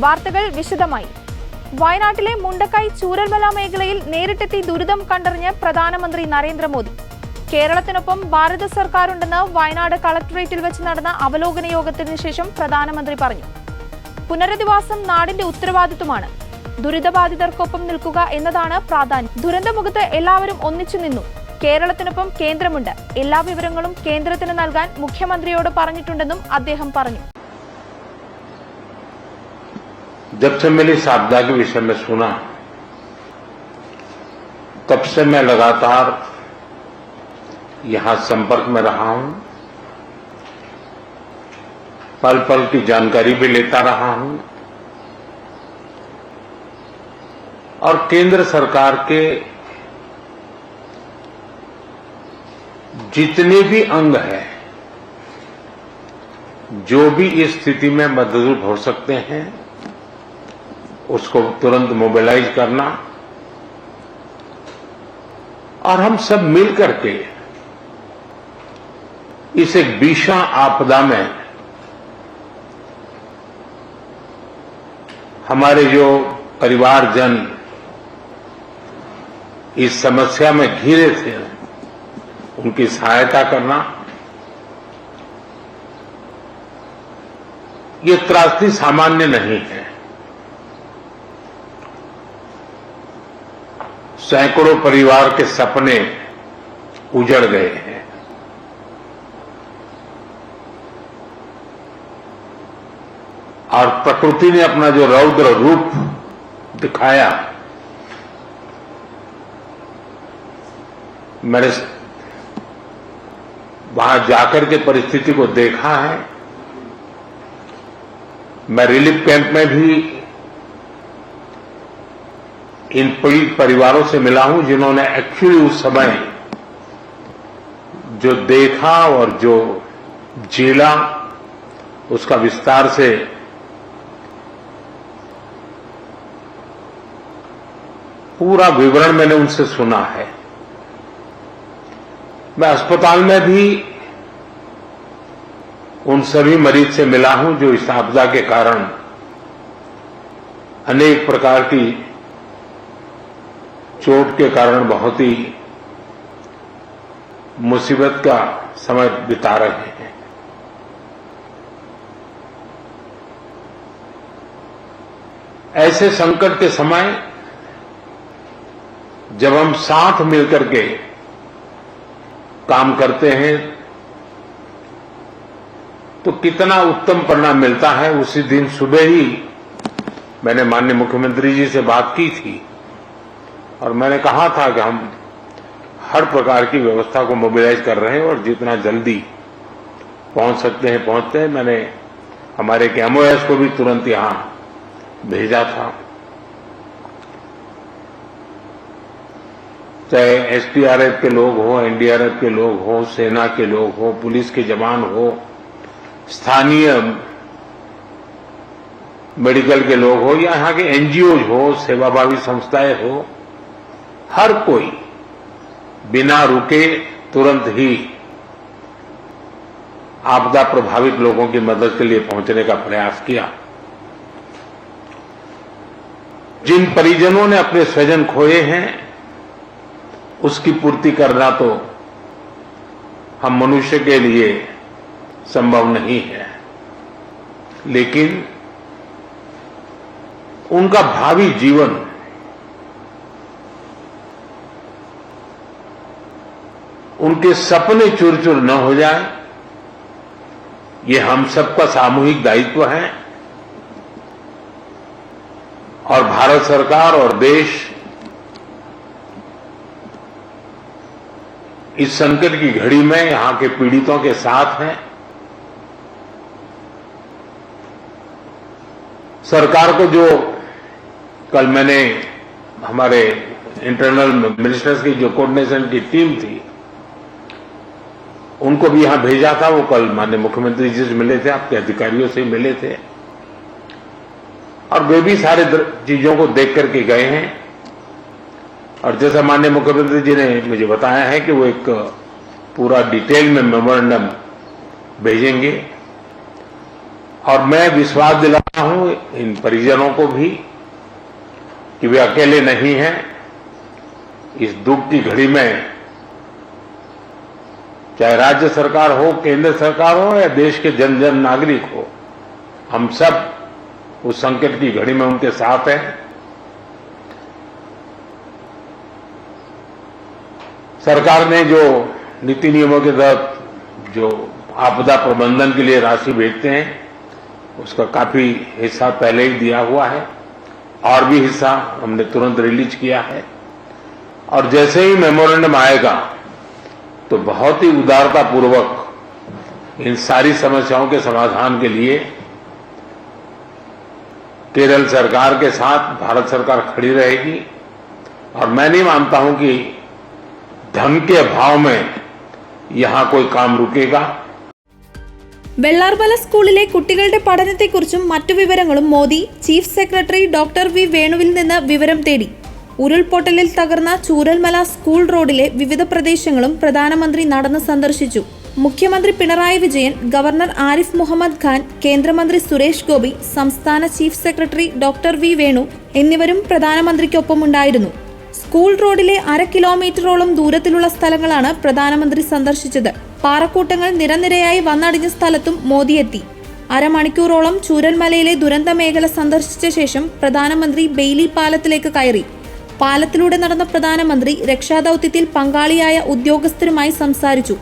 വാർത്തകൾ വിശദമായി. വയനാട്ടിലെ മുണ്ടക്കൈ ചൂരൽമല മേഖലയിൽ നേരിട്ടെത്തി ദുരിതം കണ്ടറിഞ്ഞ് പ്രധാനമന്ത്രി നരേന്ദ്രമോദി. കേരളത്തിനൊപ്പം ഭാരത സർക്കാരുണ്ടെന്ന് വയനാട് കളക്ടറേറ്റിൽ വെച്ച് നടന്ന അവലോകന യോഗത്തിന് ശേഷം പ്രധാനമന്ത്രി പറഞ്ഞു. പുനരധിവാസം നാടിന്റെ ഉത്തരവാദിത്വമാണ്. ദുരിതബാധിതർക്കൊപ്പം നിൽക്കുക എന്നതാണ് പ്രാധാന്യം. ദുരന്തമുഖത്ത് എല്ലാവരും ഒന്നിച്ചു നിന്നു. കേരളത്തിനൊപ്പം കേന്ദ്രമുണ്ട്. എല്ലാ വിവരങ്ങളും കേന്ദ്രത്തിന് നൽകാൻ മുഖ്യമന്ത്രിയോട് പറഞ്ഞിട്ടുണ്ടെന്നും അദ്ദേഹം പറഞ്ഞു. जब से मैंने इस आपदा के विषय में सुना, तब से मैं लगातार यहां संपर्क में रहा हूं, पल पल की जानकारी भी लेता रहा हूं और केंद्र सरकार के जितने भी अंग हैं, जो भी इस स्थिति में मदद हो सकते हैं, उसको तुरंत मोबिलाइज करना और हम सब मिल करके इस एक भीषण आपदा में हमारे जो परिवारजन इस समस्या में घिरे थे, उनकी सहायता करना, ये त्रासदी सामान्य नहीं है। सैकड़ों परिवार के सपने उजड़ गए हैं। और प्रकृति ने अपना जो रौद्र रूप दिखाया, मैंने वहां जाकर के परिस्थिति को देखा है। मैं रिलीफ कैंप में भी इन पीड़ित परिवारों से मिला हूं, जिन्होंने एक्चुअली उस समय जो देखा और जो झेला, उसका विस्तार से पूरा विवरण मैंने उनसे सुना है। मैं अस्पताल में भी उन सभी मरीज से मिला हूं जो इस आपदा के कारण अनेक प्रकार की चोट के कारण बहुत ही मुसीबत का समय बिता रहे हैं। ऐसे संकट के समय जब हम साथ मिलकर के काम करते हैं तो कितना उत्तम परिणाम मिलता है। उसी दिन सुबह ही मैंने माननीय मुख्यमंत्री जी से बात की थी और मैंने कहा था कि हम हर प्रकार की व्यवस्था को मोबिलाइज कर रहे हैं और जितना जल्दी पहुंच सकते हैं पहुंचते हैं। मैंने हमारे एमओएस को भी तुरंत यहां भेजा था, चाहे एसडीआरएफ के लोग हो, एनडीआरएफ के लोग हो, सेना के लोग हो, पुलिस के जवान हो, स्थानीय मेडिकल के लोग हो या यहां के एनजीओ हो, सेवाभावी संस्थाएं हो, हर कोई बिना रुके तुरंत ही आपदा प्रभावित लोगों की मदद के लिए पहुंचने का प्रयास किया। जिन परिजनों ने अपने स्वजन खोए हैं, उसकी पूर्ति करना तो हम मनुष्य के लिए संभव नहीं है, लेकिन उनका भावी जीवन उनके सपने चूर चूर न हो जाए, ये हम सबका सामूहिक दायित्व है। और भारत सरकार और देश इस संकट की घड़ी में यहां के पीड़ितों के साथ है। सरकार को जो कल मैंने हमारे इंटरनल मिनिस्टर्स की जो कोऑर्डिनेशन की टीम थी, उनको भी यहां भेजा था। वो कल माननीय मुख्यमंत्री जी से मिले थे, आपके अधिकारियों से मिले थे और वे भी सारे चीजों को देख करके गए हैं। और जैसा माननीय मुख्यमंत्री जी ने मुझे बताया है कि वो एक पूरा डिटेल में मेमोरेंडम भेजेंगे और मैं विश्वास दिलाता हूं इन परिजनों को भी कि वे अकेले नहीं हैं। इस दुख की घड़ी में चाहे राज्य सरकार हो, केंद्र सरकार हो या देश के जन जन नागरिक हो, हम सब उस संकट की घड़ी में उनके साथ हैं। सरकार ने जो नीति नियमों के तहत जो आपदा प्रबंधन के लिए राशि भेजते हैं, उसका काफी हिस्सा पहले ही दिया हुआ है और भी हिस्सा हमने तुरंत रिलीज किया है। और जैसे ही मेमोरेंडम आएगा तो बहुत ही उदारता पूर्वक इन सारी समस्याओं के समाधान के लिए केरल सरकार के साथ भारत सरकार खड़ी रहेगी। और मैं नहीं मानता हूं कि धन के अभाव में यहां कोई काम रुकेगा। വെള്ളാർമല സ്കൂളിലെ കുട്ടികളുടെ പഠനത്തെക്കുറിച്ചും മറ്റു വിവരങ്ങളും Modi chief secretary doctor V വേണുവിൽ നിന്ന് വിവരം തേടി. ഉരുൾപൊട്ടലിൽ തകർന്ന ചൂരൽമല സ്കൂൾ റോഡിലെ വിവിധ പ്രദേശങ്ങളും പ്രധാനമന്ത്രി നടന്ന് സന്ദർശിച്ചു. മുഖ്യമന്ത്രി പിണറായി വിജയൻ, ഗവർണർ ആരിഫ് മുഹമ്മദ് ഖാൻ, കേന്ദ്രമന്ത്രി സുരേഷ് ഗോപി, സംസ്ഥാന chief secretary doctor V Venu എന്നിവരും പ്രധാനമന്ത്രിക്കൊപ്പമുണ്ടായിരുന്നു. സ്കൂൾ റോഡിലെ 1/2 കിലോമീറ്ററോളം ദൂരത്തിലുള്ള സ്ഥലങ്ങളാണ് പ്രധാനമന്ത്രി സന്ദർശിച്ചത്. പാറക്കൂട്ടങ്ങൾ നിരനിരയായി വന്നടിഞ്ഞ സ്ഥലത്തും മോദി എത്തി. അരമണിക്കൂറോളം ചൂരൽമലയിലെ ദുരന്ത മേഖല സന്ദർശിച്ച ശേഷം പ്രധാനമന്ത്രി ബെയ്ലി പാലത്തിലേക്ക് കയറി. പാലത്തിലൂടെ നടന്ന പ്രധാനമന്ത്രി രക്ഷാദൌത്യത്തിൽ പങ്കാളിയായ ഉദ്യോഗസ്ഥരുമായി സംസാരിച്ചു.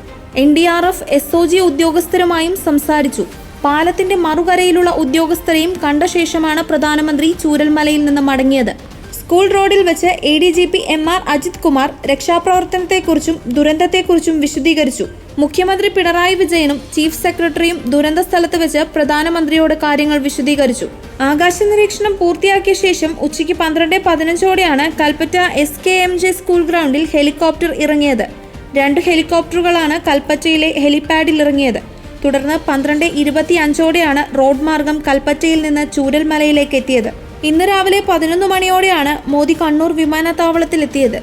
NDRF, SOG ഉദ്യോഗസ്ഥരുമായും സംസാരിച്ചു. പാലത്തിന്റെ മറുകരയിലുള്ള ഉദ്യോഗസ്ഥരെയും കണ്ട ശേഷമാണ് പ്രധാനമന്ത്രി ചൂരൽമലയിൽ നിന്ന് മടങ്ങിയത്. സ്കൂൾ റോഡിൽ വെച്ച് ADGP MR അജിത് കുമാർ രക്ഷാപ്രവർത്തനത്തെക്കുറിച്ചും ദുരന്തത്തെക്കുറിച്ചും വിശദീകരിച്ചു. മുഖ്യമന്ത്രി പിണറായി വിജയനും ചീഫ് സെക്രട്ടറിയും ദുരന്ത സ്ഥലത്ത് വെച്ച് പ്രധാനമന്ത്രിയോട് കാര്യങ്ങൾ വിശദീകരിച്ചു. ആകാശ നിരീക്ഷണം പൂർത്തിയാക്കിയ ശേഷം ഉച്ചയ്ക്ക് 12:15ഓടെയാണ് കൽപ്പറ്റ SKMJ സ്കൂൾ ഗ്രൗണ്ടിൽ ഹെലികോപ്റ്റർ ഇറങ്ങിയത്. 2 ഹെലികോപ്റ്ററുകളാണ് കൽപ്പറ്റയിലെ ഹെലിപാഡിൽ ഇറങ്ങിയത്. തുടർന്ന് 12:25ഓടെയാണ് റോഡ് മാർഗം കൽപ്പറ്റയിൽ നിന്ന് ചൂരൽമലയിലേക്ക് എത്തിയത്. ഇന്ന് രാവിലെ 11 മണിയോടെയാണ് മോദി കണ്ണൂർ വിമാനത്താവളത്തിലെത്തിയത്.